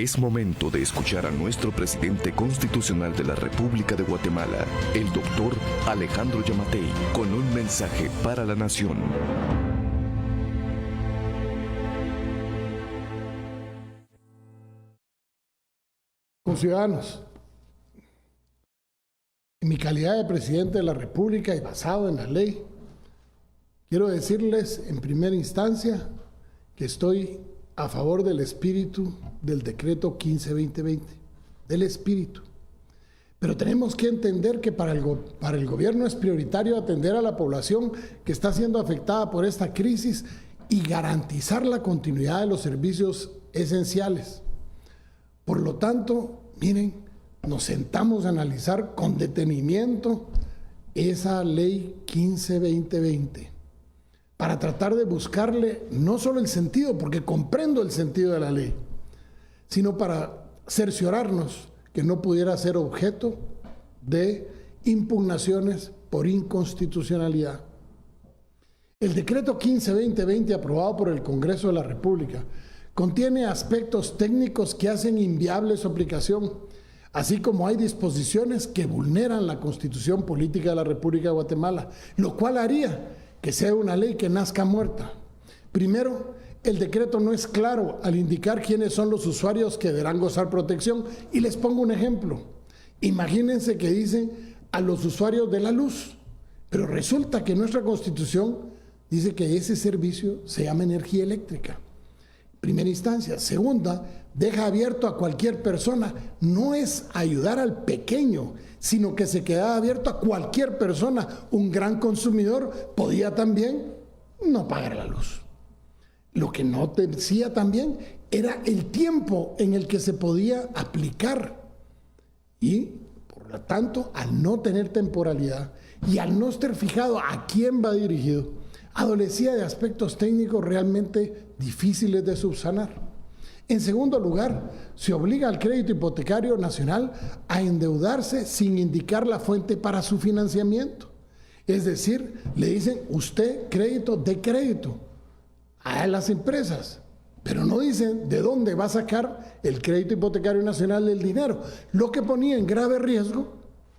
Es momento de escuchar a nuestro presidente constitucional de la República de Guatemala, el doctor Alejandro Yamatei, con un mensaje para la nación. Conciudadanos, en mi calidad de presidente de la República y basado en la ley, quiero decirles en primera instancia que estoy a favor del espíritu del decreto 15-2020, del espíritu. Pero tenemos que entender que para el gobierno es prioritario atender a la población que está siendo afectada por esta crisis y garantizar la continuidad de los servicios esenciales. Por lo tanto, miren, nos sentamos a analizar con detenimiento esa ley 15-2020 para tratar de buscarle no solo el sentido, porque comprendo el sentido de la ley, sino para cerciorarnos que no pudiera ser objeto de impugnaciones por inconstitucionalidad. El decreto 15-2020 aprobado por el Congreso de la República contiene aspectos técnicos que hacen inviable su aplicación, así como hay disposiciones que vulneran la Constitución Política de la República de Guatemala, lo cual haría que sea una ley que nazca muerta. Primero, el decreto no es claro al indicar quiénes son los usuarios que deberán gozar protección. Y les pongo un ejemplo. Imagínense que dicen a los usuarios de la luz, pero resulta que nuestra Constitución dice que ese servicio se llama energía eléctrica. Primera instancia. Segunda, deja abierto a cualquier persona. No es ayudar al pequeño, sino que se queda abierto a cualquier persona. Un gran consumidor podía también no pagar la luz. Lo que no decía también era el tiempo en el que se podía aplicar. Y, por lo tanto, al no tener temporalidad y al no estar fijado a quién va dirigido, adolecía de aspectos técnicos realmente difíciles de subsanar. En segundo lugar, se obliga al crédito hipotecario nacional a endeudarse sin indicar la fuente para su financiamiento. Es decir, le dicen, usted crédito de crédito a las empresas, pero no dicen de dónde va a sacar el crédito hipotecario nacional del dinero, lo que ponía en grave riesgo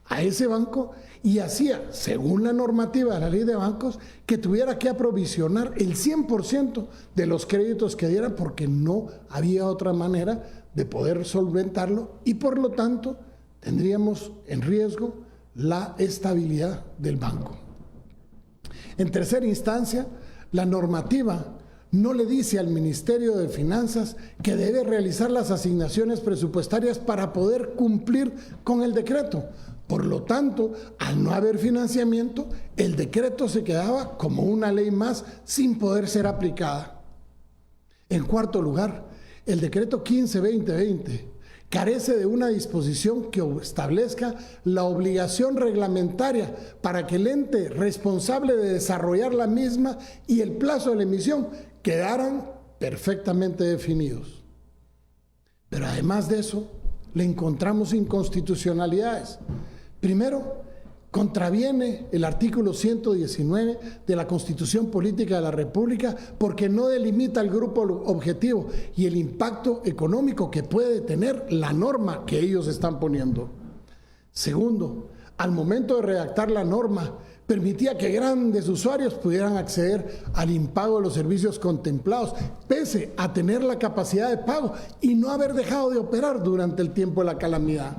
a ese banco y hacía, según la normativa de la ley de bancos, que tuviera que aprovisionar el 100% de los créditos que dieran porque no había otra manera de poder solventarlo y por lo tanto tendríamos en riesgo la estabilidad del banco. En tercera instancia, la normativa no le dice al Ministerio de Finanzas que debe realizar las asignaciones presupuestarias para poder cumplir con el decreto. Por lo tanto, al no haber financiamiento, el decreto se quedaba como una ley más sin poder ser aplicada. En cuarto lugar, el decreto 15-2020 carece de una disposición que establezca la obligación reglamentaria para que el ente responsable de desarrollar la misma y el plazo de la emisión quedaran perfectamente definidos. Pero además de eso, le encontramos inconstitucionalidades. Primero, contraviene el artículo 119 de la Constitución Política de la República porque no delimita el grupo objetivo y el impacto económico que puede tener la norma que ellos están poniendo. Segundo, al momento de redactar la norma, permitía que grandes usuarios pudieran acceder al impago de los servicios contemplados, pese a tener la capacidad de pago y no haber dejado de operar durante el tiempo de la calamidad.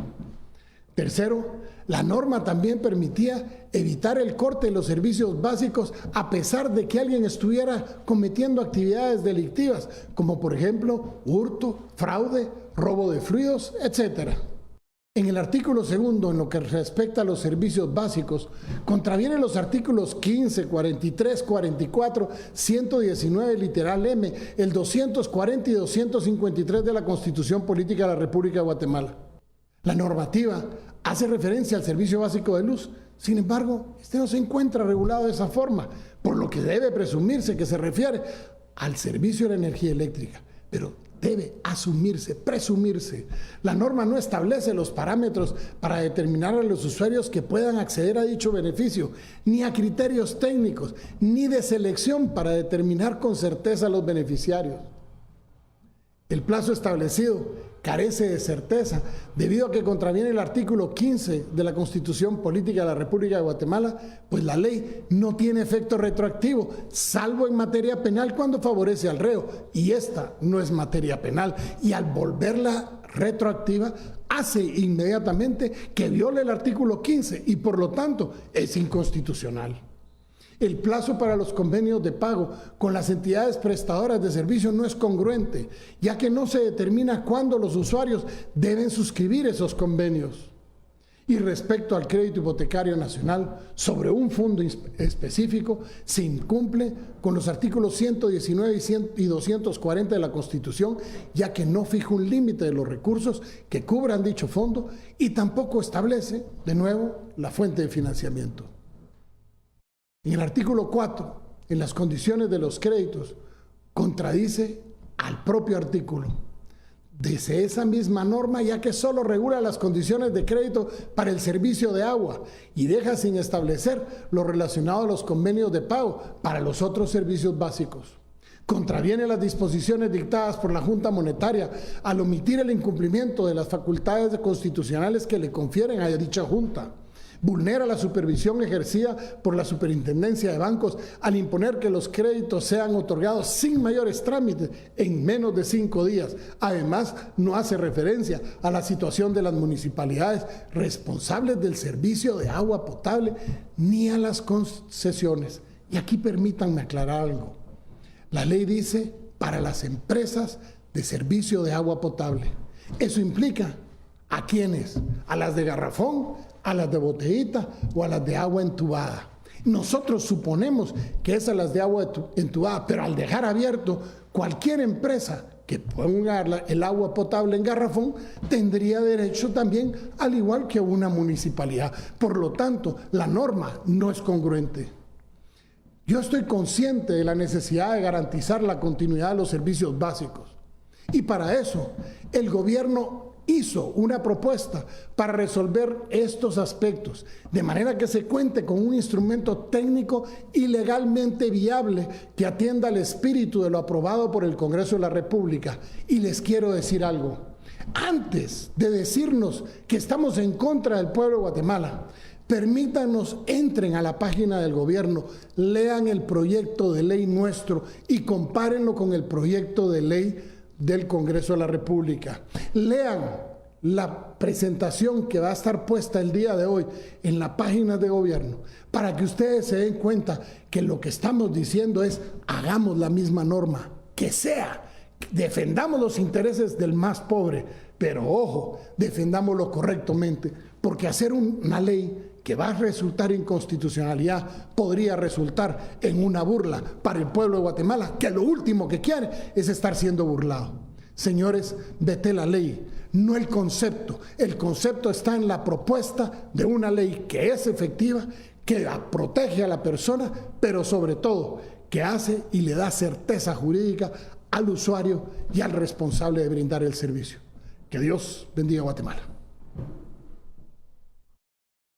Tercero, la norma también permitía evitar el corte de los servicios básicos a pesar de que alguien estuviera cometiendo actividades delictivas, como por ejemplo hurto, fraude, robo de fluidos, etc. En el artículo segundo, en lo que respecta a los servicios básicos, contraviene los artículos 15, 43, 44, 119, literal M, el 240 y 253 de la Constitución Política de la República de Guatemala. La normativa hace referencia al servicio básico de luz, sin embargo, este no se encuentra regulado de esa forma, por lo que debe presumirse que se refiere al servicio de la energía eléctrica, pero debe asumirse, presumirse. La norma no establece los parámetros para determinar a los usuarios que puedan acceder a dicho beneficio, ni a criterios técnicos, ni de selección para determinar con certeza a los beneficiarios. El plazo establecido carece de certeza debido a que contraviene el artículo 15 de la Constitución Política de la República de Guatemala, pues la ley no tiene efecto retroactivo, salvo en materia penal cuando favorece al reo, y esta no es materia penal, y al volverla retroactiva hace inmediatamente que viole el artículo 15 y por lo tanto es inconstitucional. El plazo para los convenios de pago con las entidades prestadoras de servicios no es congruente, ya que no se determina cuándo los usuarios deben suscribir esos convenios. Y respecto al crédito hipotecario nacional sobre un fondo específico, se incumple con los artículos 119 y 240 de la Constitución, ya que no fija un límite de los recursos que cubran dicho fondo y tampoco establece, de nuevo, la fuente de financiamiento. En el artículo 4, en las condiciones de los créditos, contradice al propio artículo. Dice esa misma norma, ya que solo regula las condiciones de crédito para el servicio de agua y deja sin establecer lo relacionado a los convenios de pago para los otros servicios básicos. Contraviene las disposiciones dictadas por la Junta Monetaria al omitir el incumplimiento de las facultades constitucionales que le confieren a dicha Junta. Vulnera la supervisión ejercida por la Superintendencia de Bancos al imponer que los créditos sean otorgados sin mayores trámites en menos de 5 días. Además, no hace referencia a la situación de las municipalidades responsables del servicio de agua potable ni a las concesiones. Y aquí permítanme aclarar algo. La ley dice para las empresas de servicio de agua potable. Eso implica ¿a quiénes? ¿A las de garrafón? ¿A las de botellita o a las de agua entubada? Nosotros suponemos que es a las de agua entubada, pero al dejar abierto cualquier empresa que ponga el agua potable en garrafón tendría derecho también, al igual que una municipalidad. Por lo tanto, la norma no es congruente. Yo estoy consciente de la necesidad de garantizar la continuidad de los servicios básicos y para eso el gobierno hizo una propuesta para resolver estos aspectos, de manera que se cuente con un instrumento técnico y legalmente viable que atienda al espíritu de lo aprobado por el Congreso de la República. Y les quiero decir algo, antes de decirnos que estamos en contra del pueblo de Guatemala, permítanos, entren a la página del gobierno, lean el proyecto de ley nuestro y compárenlo con el proyecto de ley del Congreso de la República. Lean la presentación que va a estar puesta el día de hoy en la página de gobierno para que ustedes se den cuenta que lo que estamos diciendo es hagamos la misma norma, que sea, defendamos los intereses del más pobre, pero ojo, defendámoslo correctamente, porque hacer una ley que va a resultar inconstitucionalidad podría resultar en una burla para el pueblo de Guatemala, que lo último que quiere es estar siendo burlado. Señores, vete la ley, no el concepto. El concepto está en la propuesta de una ley que es efectiva, que protege a la persona, pero sobre todo que hace y le da certeza jurídica al usuario y al responsable de brindar el servicio. Que Dios bendiga a Guatemala.